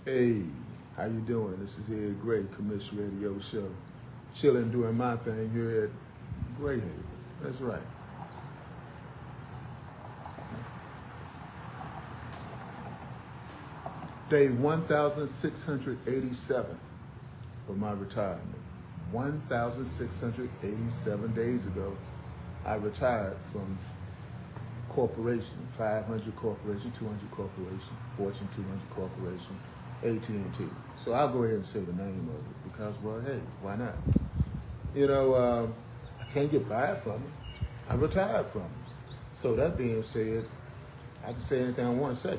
Hey, how you doing? This is Ed Gray, Commish Radio Show. Chilling, doing my thing here at Greyhaven. That's right. Day 1,687 for my retirement. 1,687 days ago, I retired from corporation, 500 corporation, 200 corporation, Fortune 200 corporation, AT&T. So I'll go ahead and say the name of it because, well, hey, why not? You know, I can't get fired from it. I retired from it. So that being said, I can say anything I want to say.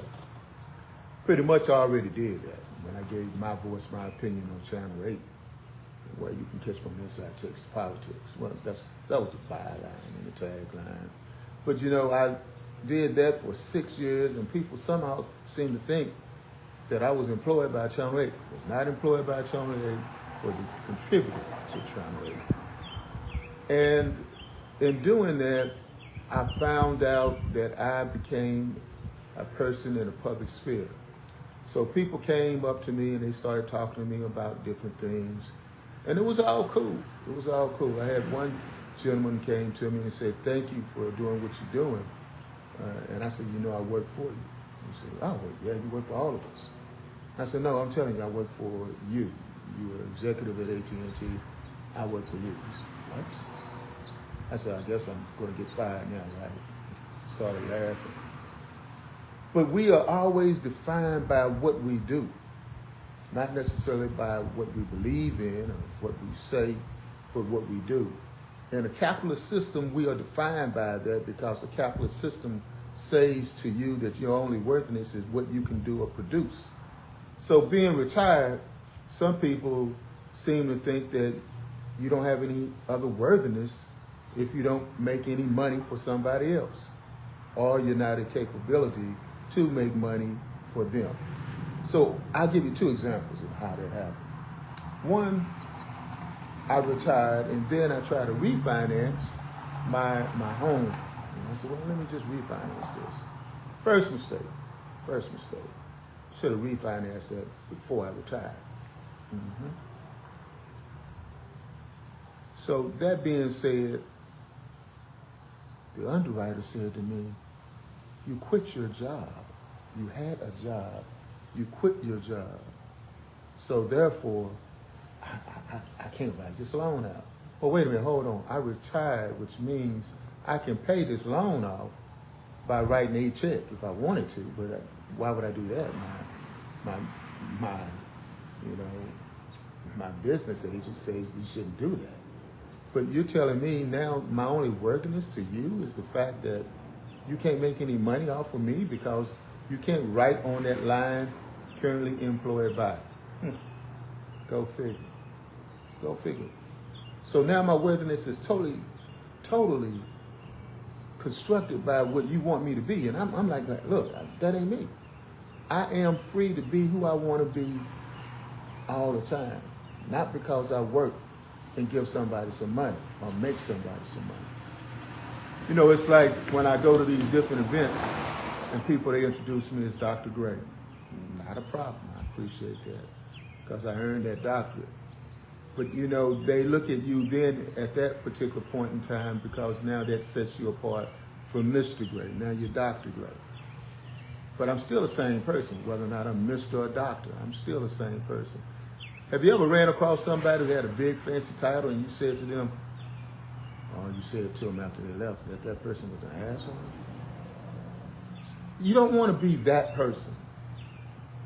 Pretty much I already did that when I gave my voice, my opinion on Channel 8, where you can catch from Inside Texas Politics. Well, that was a byline and a tagline. But you know, I did that for 6 years, and people somehow seem to think that I was employed by Channel 8. Was not employed by Channel 8, was a contributor to Channel 8. And in doing that, I found out that I became a person in the public sphere. So people came up to me and they started talking to me about different things. And it was all cool. It was all cool. I had one gentleman came to me and said, "Thank you for doing what you're doing." And I said, "You know, I work for you." He said, "Oh, yeah, you work for all of us." I said, "No, I'm telling you, I work for you. You were executive at AT&T. I work for you." He said, "What?" I said, "I guess I'm going to get fired now, right?" Started laughing. But we are always defined by what we do, not necessarily by what we believe in or what we say, but what we do. In a capitalist system, we are defined by that because the capitalist system says to you that your only worthiness is what you can do or produce. So being retired, some people seem to think that you don't have any other worthiness if you don't make any money for somebody else, or you're not a capability to make money for them. So I'll give you two examples of how that happened. One, I retired and then I tried to refinance my home. And I said, well, let me just refinance this. First mistake. Should have refinanced that before I retired. So that being said, the underwriter said to me, "You quit your job. You had a job. You quit your job. So therefore, I can't write this loan out." Well, wait a minute, hold on. I retired, which means I can pay this loan off by writing a check if I wanted to, but why would I do that? My business agent says you shouldn't do that. But you're telling me now my only worthiness to you is the fact that you can't make any money off of me because you can't write on that line, currently employed by. Go figure. Go figure. So now my worthiness is totally constructed by what you want me to be. And I'm like, look, that ain't me. I am free to be who I want to be all the time. Not because I work and give somebody some money or make somebody some money. You know, it's like when I go to these different events and people, they introduce me as Dr. Gray. Not a problem. I appreciate that because I earned that doctorate. But, you know, they look at you then at that particular point in time because now that sets you apart from Mr. Gray. Now you're Dr. Gray. But I'm still the same person, whether or not I'm Mr. or Doctor. I'm still the same person. Have you ever ran across somebody who had a big fancy title and you said to them, or you said to them after they left, that that person was an asshole? You don't want to be that person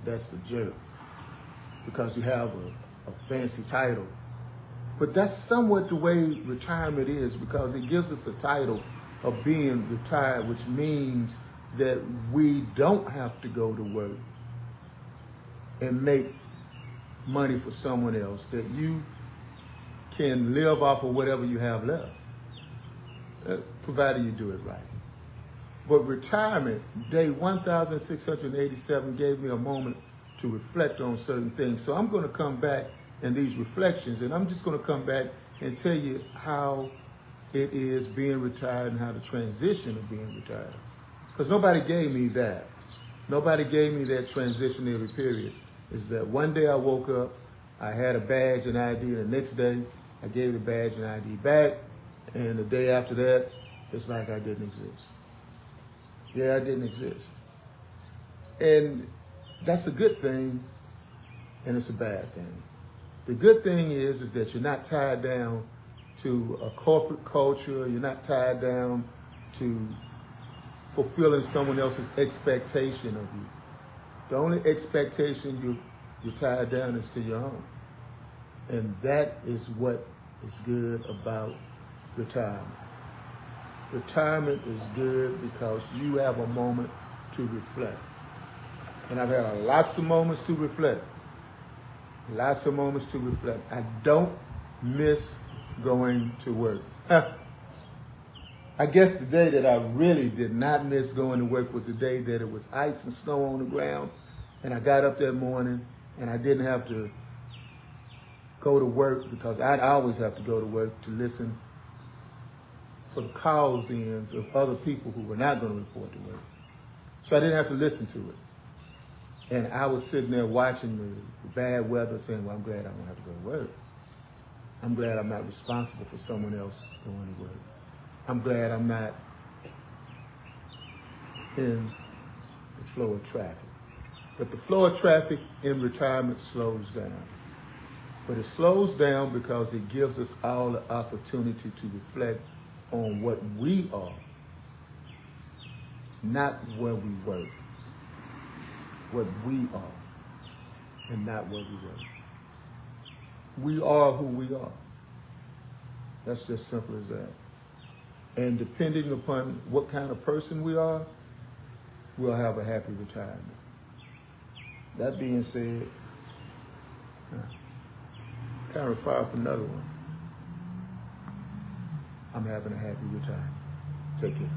that's the jerk because you have a fancy title. But that's somewhat the way retirement is because it gives us a title of being retired, which means that we don't have to go to work and make money for someone else, that you can live off of whatever you have left, provided you do it right. But retirement, day 1,687 gave me a moment to reflect on certain things. So I'm going to come back in these reflections, and I'm just going to come back and tell you how it is being retired and how the transition of being retired. Because nobody gave me that. Nobody gave me that transitionary period. is that one day I woke up, I had a badge and ID, the next day I gave the badge and ID back, and the day after that, it's like I didn't exist. Yeah, I didn't exist. And that's a good thing, and it's a bad thing. The good thing is that you're not tied down to a corporate culture. You're not tied down to fulfilling someone else's expectation of you. The only expectation you're tied down is to your own. And that is what is good about retirement. Retirement is good because you have a moment to reflect. And I've had lots of moments to reflect. Lots of moments to reflect. I don't miss going to work. I guess the day that I really did not miss going to work was the day that it was ice and snow on the ground, and I got up that morning and I didn't have to go to work, because I'd always have to go to work to listen for the calls ins of other people who were not going to report to work. So I didn't have to listen to it. And I was sitting there watching the bad weather saying, well, I'm glad I don't have to go to work. I'm glad I'm not responsible for someone else going to work. I'm glad I'm not in the flow of traffic. But the flow of traffic in retirement slows down. But it slows down because it gives us all the opportunity to reflect on what we are, not where we work. What we are, and not where we work. We are who we are. That's just simple as that. And depending upon what kind of person we are, we'll have a happy retirement. That being said, kind of fire up another one. I'm having a happy retirement. Take care.